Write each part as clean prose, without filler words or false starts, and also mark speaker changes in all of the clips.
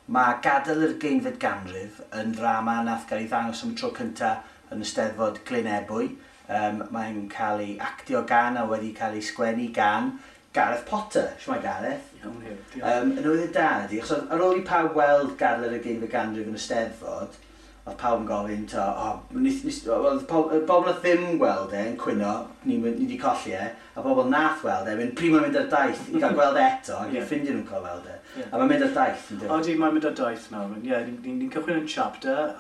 Speaker 1: Mae Gadael yr Ugeinfed Ganrif yn ddrama nath gael ei ddangos am y tro cyntaf yn y Steddfod Glynebwy. Mae'n cael ei actio gan a wedi cael ei sgwennu gan Gareth Potter. Shwmae Gareth?
Speaker 2: Iawn yw.
Speaker 1: Yn ywyd da ydi, achos ar ôl i pawb weld Gadael yr Ugeinfed Ganrif yn y Steddfod, oedd pawb yn gofyn, bobl nath ddim weld yn cwyno, ni wedi colli a bobl nath weld mynd pryd mae'n mynd ar daith i gael gweld eto, ac i ffeindio nhw'n cael weld a mae'n mynd ar daith.
Speaker 2: Odi, mae'n mynd ar daith nawr. Ni'n cychwyn yn chapter,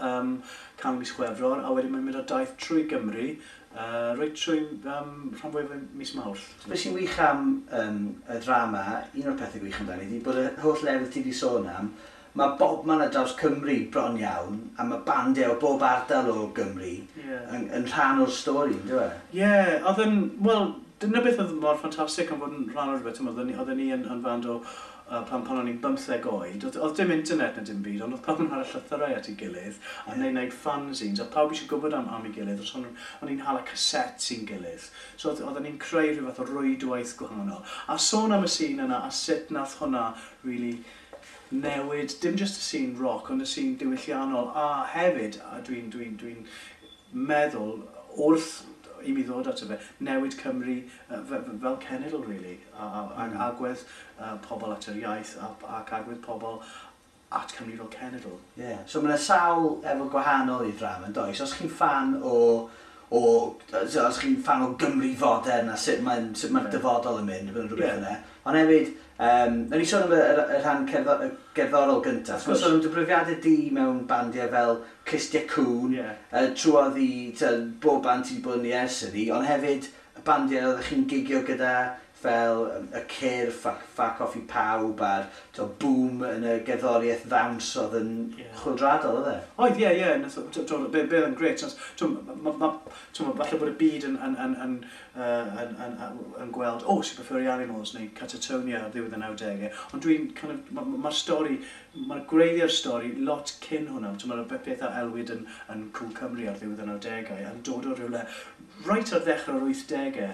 Speaker 2: can mis Chwefror, a wedyn mae'n mynd ar daith trwy Gymru, reit trwy rhan fwyaf mis Mawrth.
Speaker 1: Be sy'n wych am y drama, un o'r pethau gwych amdani, ydi bod y holl lefydd ti wedi sôn am, mae bob man ar draws Cymru bron iawn, a mae bandiau o bob ardal o Gymru yn rhan o'r stori, ynddo e?
Speaker 2: Ie, oedd yn, wel, dyna beth oedd mor ffantastig am fod yn rhan o'r beth, oedden ni yn band o pan o'n i'n 15 oed, oedd dim internet na dim byd, ond oedd pawb yn hala llythyrau at ei gilydd, a wneud fanzines, oedd pawb eisiau gwybod am ei gilydd, os o'n i'n hala cassettes i'n gilydd. So oedden ni'n creu rhyw fath o rwydwaith gwahanol. A sôn am y scene yna, a sut nath hwnna really newid, dim just y scene rock, ond y scene diwylliannol, a hefyd, a dwi'n meddwl, wrth i mi ddod at y fe, newid Cymru fel cenedl, really, ac agwedd pobl at yr iaith, ac agwedd pobl at Cymru fel cenedl.
Speaker 1: So mae yna sawl efo gwahanol i drama, yn does? Os chi'n fan os chi'n fan o Gymru fodern a sut mae'r dyfodol yn mynd, bydd yn rhywbeth yna. Ond hefyd, na ni sôn am y rhan gerddorol gyntaf. Mae'n sôn am dy brofiadau di mewn bandiau fel Clistia Cwn, trwodd i bob band ti wedi bod yn ei ers ydi, ond hefyd y bandiau oeddech chi'n gigio gyda fel y cyrff, Fuck Off i Pawb, a'r boom yn y gerddoriaeth ddawns oedd yn chwyldradol, oedd e?
Speaker 2: Oedd, ie, beth yn gret. Falle bod y byd yn gweld, Super Furry Animals neu Catatonia ar ddiwedd y 90au, ond mae'r stori, mae'r gwreiddio'r stori lot cyn hwnna. Mae'r pethau elwyd yn Cwl Cymru ar ddiwedd y 90au, yn dod o rhywle right ar ddechrau'r 80au.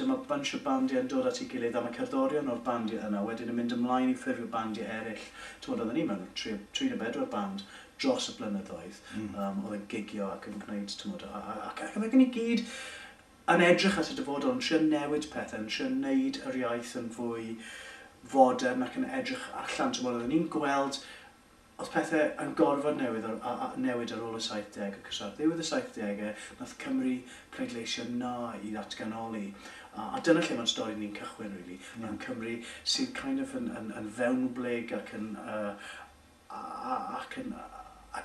Speaker 2: Dyma bunch o bandiau yn dod at ei gilydd am y cerddorion o'r bandiau yna, wedyn yn mynd ymlaen i ffurfio bandiau eraill. Oedden ni mewn 3 neu 4 band dros y blynyddoedd, oedd yn gigio ac yn gwneud, ac oedd yn i gyd yn edrych at y dyfodol, yn trio newid pethau, yn trio wneud yr iaith yn fwy fodern ac yn edrych allan. Oedden ni'n gweld oedd pethau yn gorfod newid ar ôl y 70au, ac ar ddiwedd y 70au, nath Cymru pleidleisio na i ddatganoli. A dyna lle mae'r stori ni'n cychwyn, really. Mae'n Cymru sydd kind of yn fewnblyg ac yn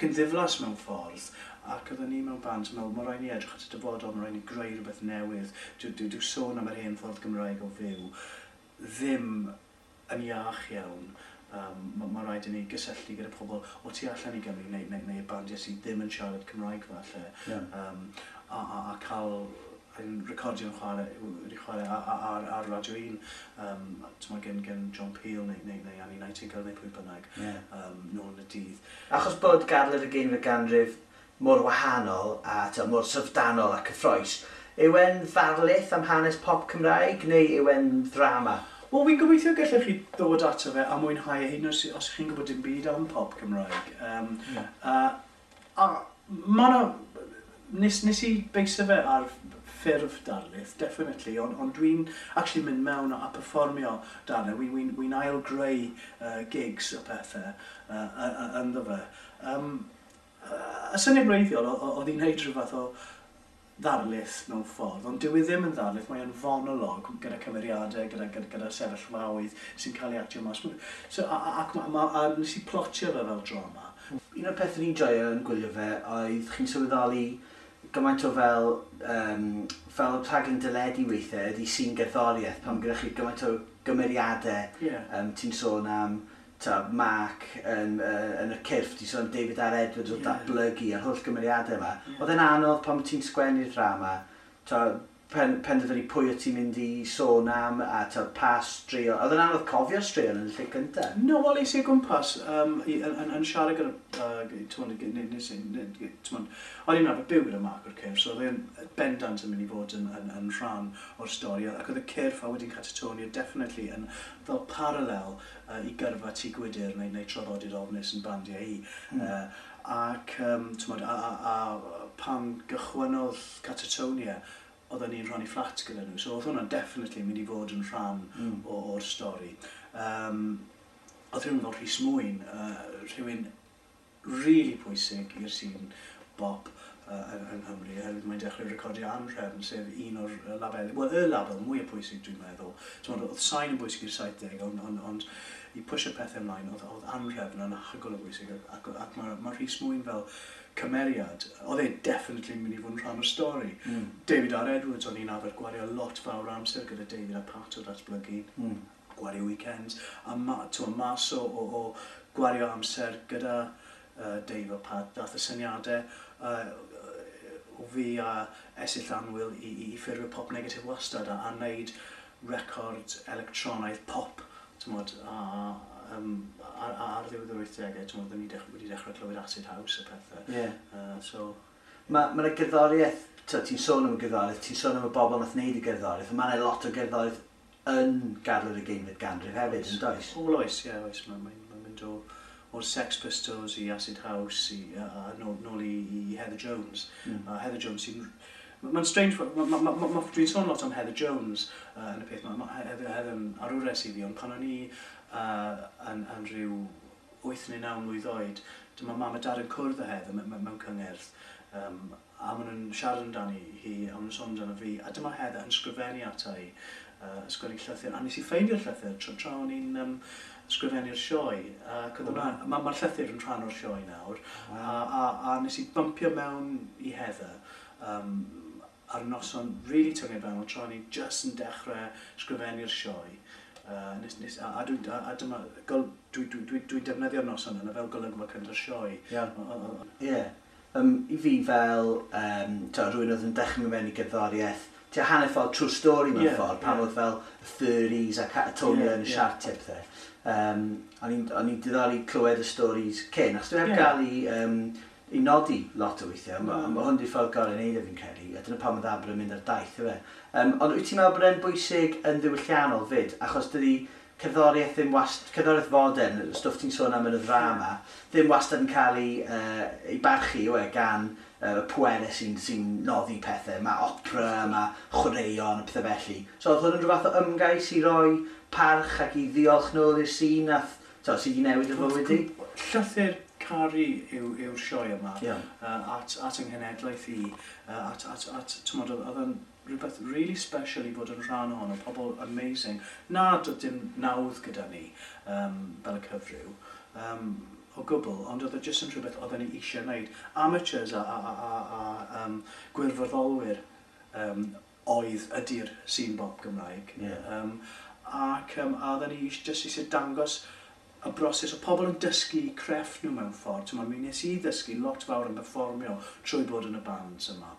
Speaker 2: ddiflas mewn ffordd. Ac oedden ni mewn band, mae rhaid ni edrych at y dyfodol, mae rhaid ni greu rhywbeth newydd. Dwi'n sôn am yr hen ffordd Gymraeg o fyw. Ddim yn iach iawn. Mae rhaid i ni gysylltu gyda pobl o tu allan i Gymru neu y bandiau sydd ddim yn siarad Cymraeg falle. A cael recordio'n chwarae ar Radio 1 gen John Peel neu Annie Nightingale neu pwy bynnag nôl yn y dydd.
Speaker 1: Achos bod Gadael yr Ugeinfed Ganrif mor wahanol a mor syfdanol a cyffroes, yw e'n ddarlith am hanes pop Cymraeg neu yw e'n ddrama?
Speaker 2: Wel, fi'n gobeithio gallech chi ddod ato fe a mwynhau hyn os chi'n gwybod dim byd am pop Cymraeg. Nes i beiso fe ar ffurf darlith, definitely, ond dwi'n actually mynd mewn a perfformio darlith. Wy'n ail-greu gigs o pethau ynddo fe. Y syniad wreiddiol oedd hi'n neud rhywbeth o ddarlith mewn ffordd, ond dyw e ddim yn ddarlith, mae'n fonolog gyda cymeriadau, gyda sefyllfaoedd sy'n cael ei actio mas. A nes i plotio fe fel drama.
Speaker 1: Un o'r pethau ni'n joio yn gwylio fe oedd chi'n sylweddoli gymaint o fel rhaglen dyledu weithiau ydy sy'n gerddoriaeth pan gyda chi gymaint o gymeriadau ti'n sôn am Mark yn y cyrff, ti'n sôn am David R. Edwards o datblygu a'r holl gymeriadau yma. Oedd e'n anodd pan ti'n sgwennu'r drama penderfynu pwy o ti'n mynd i sôn am a pa straeon. Oedd yn anodd cofio'r straeon yn y lle cyntaf?
Speaker 2: No, wel eisiau gwmpas yn siarad gyda... O'n i'n nabod byw gyda Mark o'r cyrff, so oedd e'n bendant yn mynd i fod yn rhan o'r stori. Ac oedd y cyrff a wedi'n Catatonia definitely yn fel paralel i gyrfa Tŷ Gwydyr neu traddodiad ofnus yn bandiau i. Ac pan gychwynodd Catatonia, oedden ni'n rhannu fflat gyda nhw, so oedd hwnna'n definitely mynd i fod yn rhan o'r stori. Oedd rhywun fel Rhys Mwyn, rhywun really pwysig i'r sîn bop yng Nghymru, oherwydd mae'n dechrau recordio Anrhefn, sef un o'r label, wel, y label mwy o pwysig dwi'n meddwl. Oedd sain yn bwysig i'r 70, ond i pwysio pethau ymlaen, oedd Anrhefn yn achygol o bwysig, ac mae Rhys Mwyn fel cymeriad, oedd e definitely mynd i fod yn rhan o'r stori. David R. Edwards, o'n i'n arfer gwario lot fawr amser gyda David a Pat o datblygu, gwario weekends, a mas o gwario amser gyda Dave a Pat, dath y syniadau o fi a Esill Anwyl i ffurfio pop negatif wastad a wneud record electronaidd pop, ar ddiwedd yr 80au, oedden ni wedi dechrau clywed acid house y pethau.
Speaker 1: Mae'n gerddoriaeth, ti'n sôn am y gerddoriaeth, ti'n sôn am y bobl nath wneud y gerddoriaeth, mae'n lot o gerddoriaeth yn gadw'r Ugeinfed Ganrif hefyd, yn does?
Speaker 2: O, oes, ie, oes. Mae'n mynd o'r Sex Pistols i Acid House a nôl i Heather Jones. Heather Jones sy'n... Mae'n strange, dwi'n sôn lot am Heather Jones yn y peth. Mae Heather yn arwres i fi, ond pan o'n i yn rhyw 8 neu 9 mlwydd oed, dyma mam a dad yn cwrdd â Heather mewn cyngerdd. A maen nhw'n siarad amdani hi, a maen nhw'n sôn amdano fi, a dyma Heather yn sgrifennu ata i, sgwennu llythyr. A nes i ffeindio'r llythyr tra o'n i'n sgrifennu'r sioe. Mae'r llythyr yn rhan o'r sioe nawr. A nes i bumpio mewn i Heather ar noson really tyngedfennol tra ni just yn dechrau sgrifennu'r sioe. A dwi'n defnyddio'r noson yna fel golygfa cyntaf sioe.
Speaker 1: I fi fel rhywun oedd yn dechrau mewn i gerddoriaeth, ti'n hanner ffordd true story mewn ffordd, pan oedd fel y 30s a Catatonia yn y siartiau pethau. O'n i'n diddori clywed y stories cyn, achos dwi'n heb gael i nodi lot o weithiau, mae hwn di ffordd gorau neud o fi'n credu, a dyna pan mae ddabr yn mynd ar daith, yfe. Ond wyt ti'n meddwl bod e'n bwysig yn ddiwylliannol fyd, achos dydy cerddoriaeth fodern, y stwff ti'n sôn am yn y ddrama, ddim wastad yn cael ei barchu gan y pwerau sy'n noddi pethau. Mae opera, mae chwaraeon a pethau felly. So oedd hwn yn rhywbeth o ymgais i roi parch ac i ddiolch nôl i'r sîn sydd wedi newid y fywyd i?
Speaker 2: Llythyr caru yw'r sioe yma, at yng nghenedlaeth i, oedd yn rhywbeth really special i fod yn rhan ohono, pobl amazing. Nad oedd dim nawdd gyda ni fel y cyfryw, o gwbl, ond oedd e jyst yn rhywbeth oedden ni eisiau gwneud. Amateurs a gwirfoddolwyr oedd ydy'r sîn bop Gymraeg. Ac oedden ni jyst eisiau dangos y broses o pobl yn dysgu crefft nhw mewn ffordd. Mi nes i ddysgu lot fawr yn perfformio trwy bod yn y bands yma.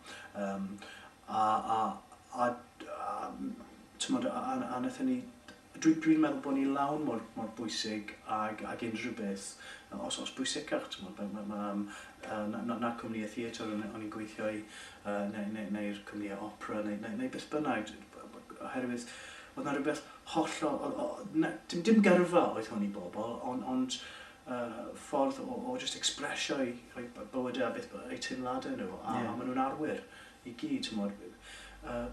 Speaker 2: Dwi'n meddwl bod ni lawn mor bwysig ag unrhyw beth, os bwysicach, na cwmnïau theatr o'n i'n gweithio i, neu'r cwmnïau opera, neu beth bynnag, oherwydd oedd yna rhywbeth hollol, dim gyrfa oedd hwn i bobl, ond ffordd o just expresio eu bywydau a beth eu teimladau nhw, a maen nhw'n arwyr i gyd.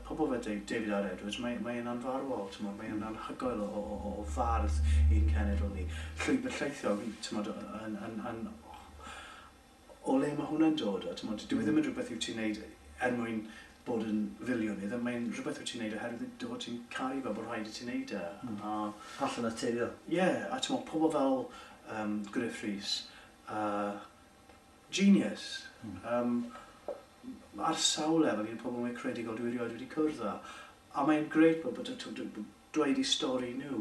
Speaker 2: Pobl fe David R. Edwards, mae'n anfarwol, mae'n anhygoel o fardd i'n cenedl ni. Llwybr lleithiog, o le mae hwnna'n dod, dwi ddim yn rhywbeth yw ti'n neud mwyn bod yn filiwnydd, mae'n rhywbeth wyt ti'n neud oherwydd bod ti'n caru fel bod rhaid i ti'n neud e.
Speaker 1: Hollol naturiol.
Speaker 2: Ie, a pobl fel Griff Rhys, genius. Ar sawl lefel i'r pobl mae'n credigol dwi erioed wedi cwrdd â. A mae'n greit bod dweud i stori nhw.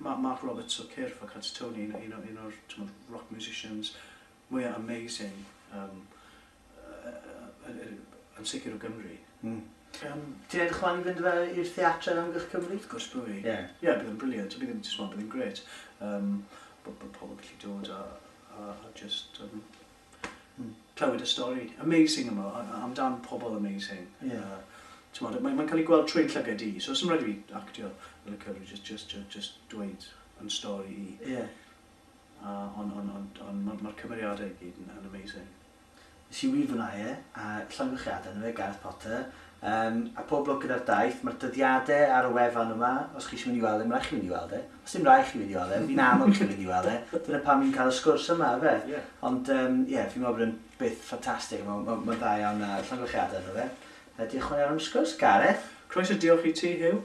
Speaker 2: Mark Roberts o Cyrff a Catatonia, un o'r rock musicians mwyaf amazing yn sicr o Gymru.
Speaker 1: Ti'n edrych ymlaen i fynd fe i'r theatre am Amgylch Cymru?
Speaker 2: Wrth gwrs bod fi.
Speaker 1: Ie.
Speaker 2: Ie, bydd yn briliant. Bydd yn gret. Bod pobl gallu dod a just clywed y stori. Amazing yma, amdan pobl amazing. Mae'n cael ei gweld trwy'n llygad i, so sy'n rhaid i fi actio yn y cyfri, just dweud yn stori i. Ond mae'r cymeriadau i gyd yn amazing.
Speaker 1: Nes i wir fwynhau a llongychiadau yn y fe, Gareth Potter. A pob lwc gyda'r daith, mae'r dyddiadau ar y wefan yma, os chi eisiau mynd i weld e, mae'n rhaid chi mynd i weld e. Os dim rhaid chi mynd i weld e, fi'n aml chi mynd i weld e. Dyna pam fi'n cael y sgwrs yma, fe. Ond fi'n meddwl bod yn byth ffantastig, mae'n dda iawn ar llongychiadau yn y fe. Diolch yn fawr am y sgwrs, Gareth.
Speaker 2: Croeso diolch i ti, Hugh.